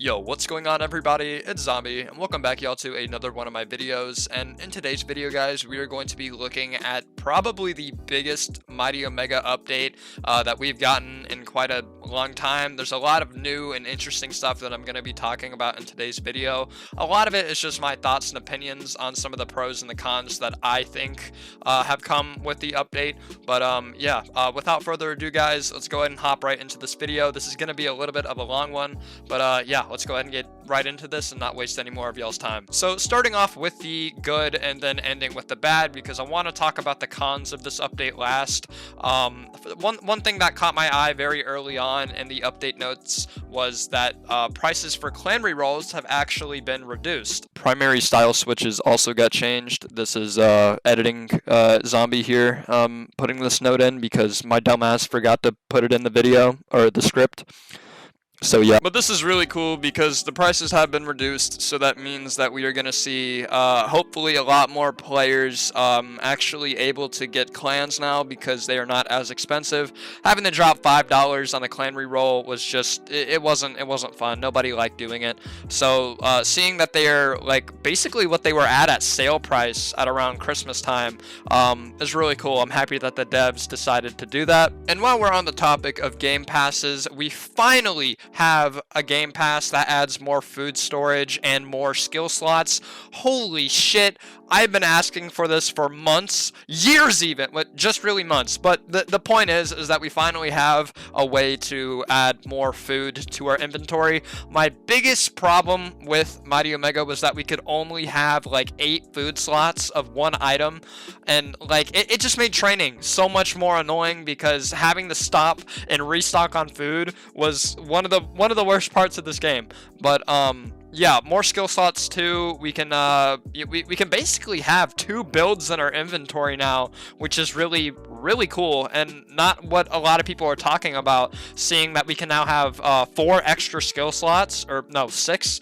Yo, what's going on everybody? It's Zombie, and welcome back y'all to another one of my videos. And in today's video, guys, we are going to be looking at probably the biggest Mighty Omega update that we've gotten in quite a long time. There's a lot of new and interesting stuff that I'm going to be talking about in today's video. A lot of it is just my thoughts and opinions on some of the pros and the cons that I think have come with the update. But without further ado, guys, let's go ahead and hop right into this video. This is going to be a little bit of a long one, but let's go ahead and get right into this and not waste any more of y'all's time. So starting off with the good and then ending with the bad, because I want to talk about the cons of this update last. One thing that caught my eye very early on in the update notes was that prices for clan rerolls have actually been reduced. Primary style switches also got changed. This is editing Zombie here, putting this note in because my dumbass forgot to put it in the video or the script. So yeah, but this is really cool because the prices have been reduced, so that means that we are going to see hopefully a lot more players actually able to get clans now because they are not as expensive. Having to drop $5 on a clan reroll was just it wasn't fun. Nobody liked doing it. So seeing that they are like basically what they were at sale price at around Christmas time is really cool. I'm happy that the devs decided to do that. And while we're on the topic of game passes, we finally have a game pass that adds more food storage and more skill slots. Holy shit, I've been asking for this for months, years even, but just really months. But the point is that we finally have a way to add more food to our inventory. My biggest problem with Mighty Omega was that we could only have like 8 food slots of one item, and like it just made training so much more annoying because having to stop and restock on food was one of the worst parts of this game. But yeah, more skill slots too. We can we can basically have 2 builds in our inventory now, which is really cool and not what a lot of people are talking about, seeing that we can now have 4 extra skill slots, or no, 6.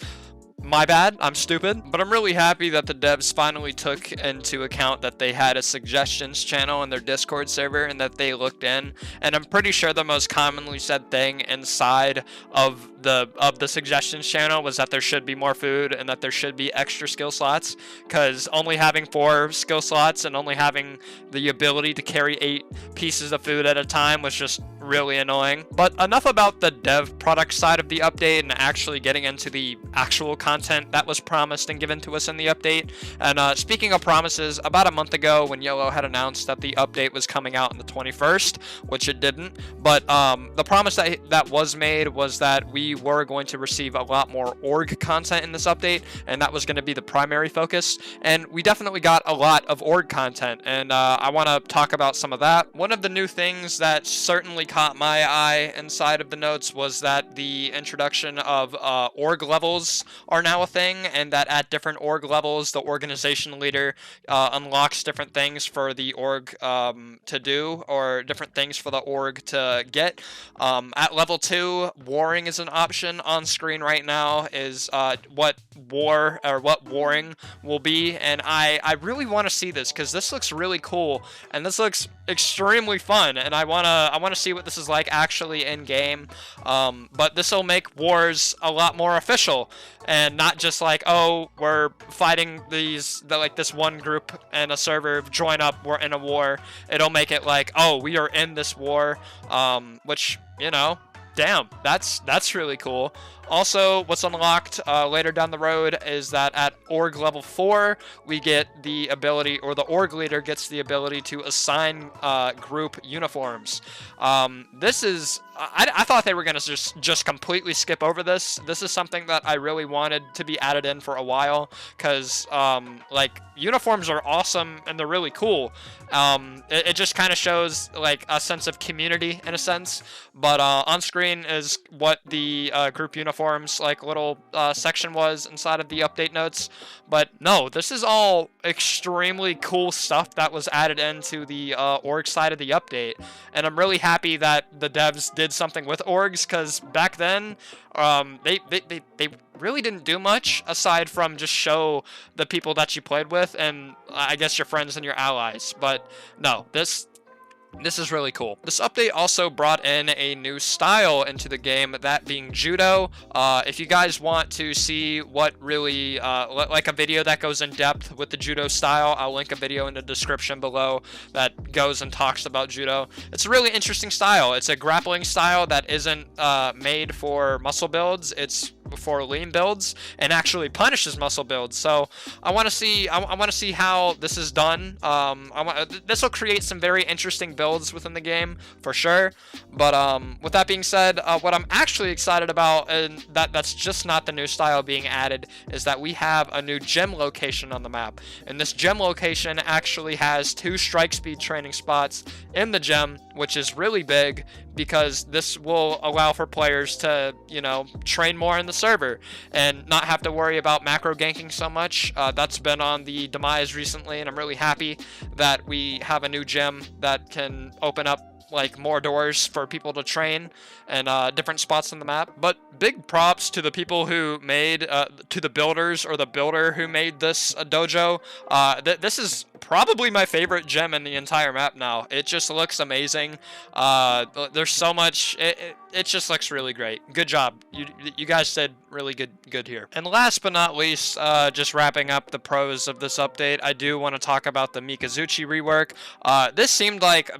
My bad, I'm stupid. But I'm really happy that the devs finally took into account that they had a suggestions channel in their Discord server and that they looked in. And I'm pretty sure the most commonly said thing inside of the suggestions channel was that there should be more food and that there should be extra skill slots, because only having 4 skill slots and only having the ability to carry 8 pieces of food at a time was just really annoying. But enough about the dev product side of the update and actually getting into the actual content that was promised and given to us in the update. And speaking of promises, about a month ago when Yellow had announced that the update was coming out on the 21st, which it didn't, but the promise that was made was that we were going to receive a lot more org content in this update, and that was going to be the primary focus. And we definitely got a lot of org content, and I want to talk about some of that. One of the new things that certainly caught my eye inside of the notes was that the introduction of org levels are now a thing, and that at different org levels the organization leader unlocks different things for the org to do, or different things for the org to get. At level 2, warring is an option. On screen right now is what warring will be, and I really want to see this because this looks really cool and this looks extremely fun, and I want to see what this is like actually in game. But this will make wars a lot more official and not just like, oh, we're fighting this one group in a server, join up, we're in a war. It'll make it like, oh, we are in this war, which, you know, damn, that's really cool. Also, what's unlocked later down the road is that at org level 4, we get the ability, or the org leader gets the ability to assign group uniforms. This is, I thought they were going to just completely skip over this. This is something that I really wanted to be added in for a while, because like, uniforms are awesome and they're really cool. It just kind of shows like a sense of community in a sense. But on screen is what the group uniforms like little section was inside of the update notes. But no, this is all extremely cool stuff that was added into the org side of the update, and I'm really happy that the devs did something with orgs, because back then they really didn't do much aside from just show the people that you played with and I guess your friends and your allies. But no, this This is really cool. This update also brought in a new style into the game, that being judo. If you guys want to see what really, like a video that goes in depth with the judo style, I'll link a video in the description below that goes and talks about judo. It's a really interesting style. It's a grappling style that isn't made for muscle builds. It's for lean builds and actually punishes muscle builds. So I want to see how this is done. This will create some very interesting builds within the game for sure. But with that being said, what I'm actually excited about, and that's just not the new style being added, is that we have a new gym location on the map. And this gym location actually has 2 strike speed training spots in the gym, which is really big because this will allow for players to, you know, train more in the server and not have to worry about macro ganking so much. That's been on the demise recently, and I'm really happy that we have a new gym that can open up like more doors for people to train and different spots on the map. But big props to the people who made, to the builders or the builder who made this dojo. This is probably my favorite gem in the entire map now. It just looks amazing. There's so much. It just looks really great. Good job. You guys did really good here. And last but not least, just wrapping up the pros of this update, I do want to talk about the Mikazuchi rework. This seemed like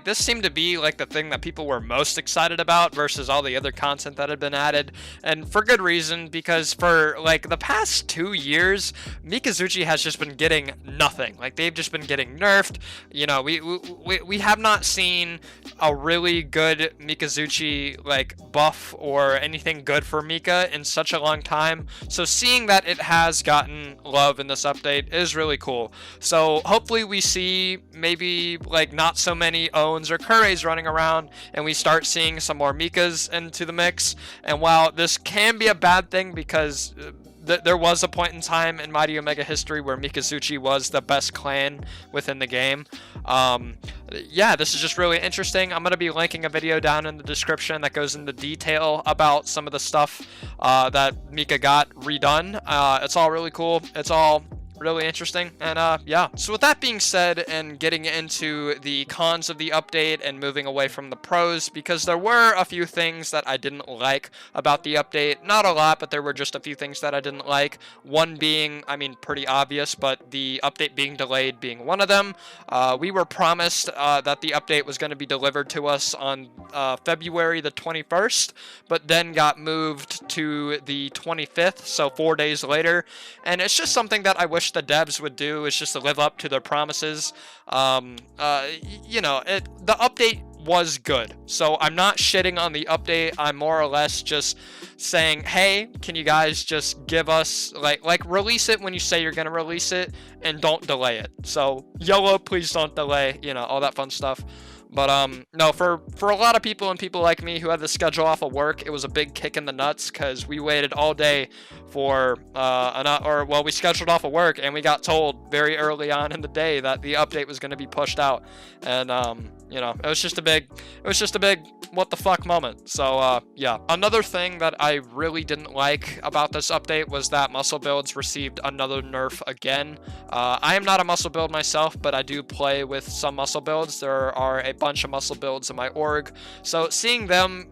this seemed to be like the thing that people were most excited about versus all the other content that had been added, and for good reason, because for like the past 2 years, Mikazuchi has just been getting nothing. Like, they've just been getting nerfed. You know, we have not seen a really good Mikazuchi like buff or anything good for Mika in such a long time. So seeing that it has gotten love in this update is really cool. So hopefully we see maybe like not so many Owns or Kureis running around, and we start seeing some more Mikas into the mix. And while this can be a bad thing because there was a point in time in Mighty Omega history where Mikazuchi was the best clan within the game. Yeah, this is just really interesting. I'm going to be linking a video down in the description that goes into detail about some of the stuff that Mika got redone. It's all really cool. It's all really interesting, and yeah. So with that being said, and getting into the cons of the update and moving away from the pros, because there were a few things that I didn't like about the update. Not a lot, but there were just a few things that I didn't like. One being, I mean, pretty obvious, but the update being delayed being one of them. We were promised that the update was going to be delivered to us on February the 21st, but then got moved to the 25th, so 4 days later. And it's just something that I wish the devs would do, is just to live up to their promises. You know, the update was good, so I'm not shitting on the update. I'm more or less just saying, hey, can you guys just give us like release it when you say you're gonna release it, and don't delay it. So YOLO, please don't delay, you know, all that fun stuff. But no, for a lot of people and people like me who had the schedule off of work, it was a big kick in the nuts, because we waited all day for we scheduled off of work, and we got told very early on in the day that the update was going to be pushed out. And you know, it was just a big what the fuck moment. So yeah. Another thing that I really didn't like about this update was that muscle builds received another nerf again. I am not a muscle build myself, but I do play with some muscle builds. There are a bunch of muscle builds in my org, so seeing them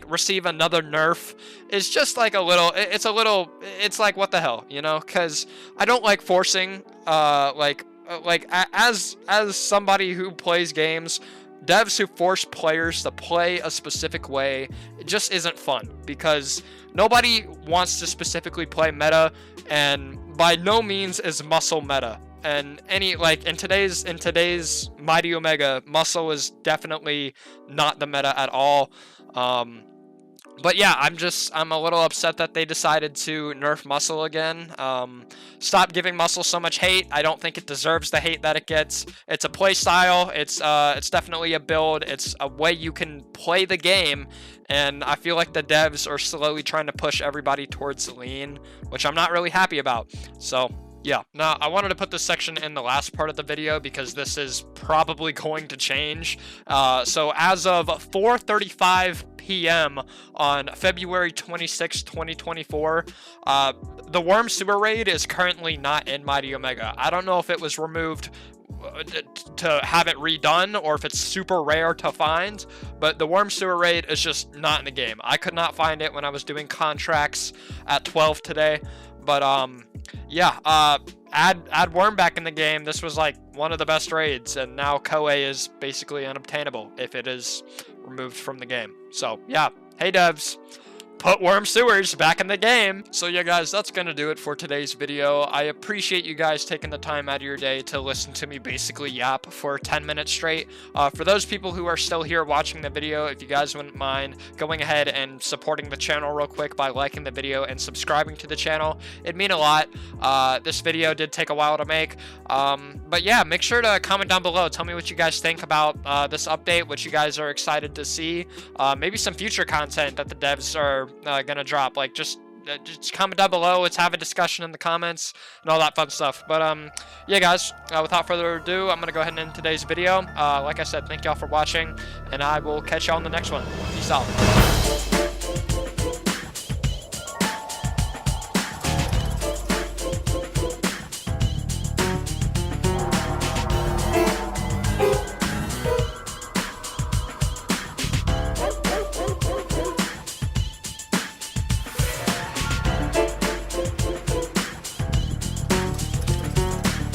receive another nerf is just like it's like, what the hell, you know? Because I don't like forcing as somebody who plays games, devs who force players to play a specific way, it just isn't fun, because nobody wants to specifically play meta, and by no means is muscle meta. And in today's Mighty Omega, muscle is definitely not the meta at all. But yeah, I'm a little upset that they decided to nerf muscle again. Stop giving muscle so much hate. I don't think it deserves the hate that it gets. It's a play style. It's definitely a build. It's a way you can play the game. And I feel like the devs are slowly trying to push everybody towards lean, which I'm not really happy about. So yeah. Now, I wanted to put this section in the last part of the video because this is probably going to change. So as of 4:35 p.m. on February 26, 2024, the Worm Sewer Raid is currently not in Mighty Omega. I don't know if it was removed to have it redone, or if it's super rare to find. But the worm sewer raid is just not in the game. I could not find it when I was doing contracts at 12 today. But yeah, add worm back in the game. This was like one of the best raids, and now Koei is basically unobtainable if it is removed from the game. So yeah, hey devs, put worm sewers back in the game. So yeah guys, that's gonna do it for today's video. I appreciate you guys taking the time out of your day to listen to me basically yap for 10 minutes straight. For those people who are still here watching the video, if you guys wouldn't mind going ahead and supporting the channel real quick by liking the video and subscribing to the channel, it'd mean a lot. This video did take a while to make, but yeah, make sure to comment down below. Tell me what you guys think about this update, what you guys are excited to see, maybe some future content that the devs are gonna drop. Like just comment down below. Let's have a discussion in the comments and all that fun stuff. But yeah guys, without further ado, I'm gonna go ahead and end today's video. Like I said, thank y'all for watching, and I will catch y'all in the next one. Peace out.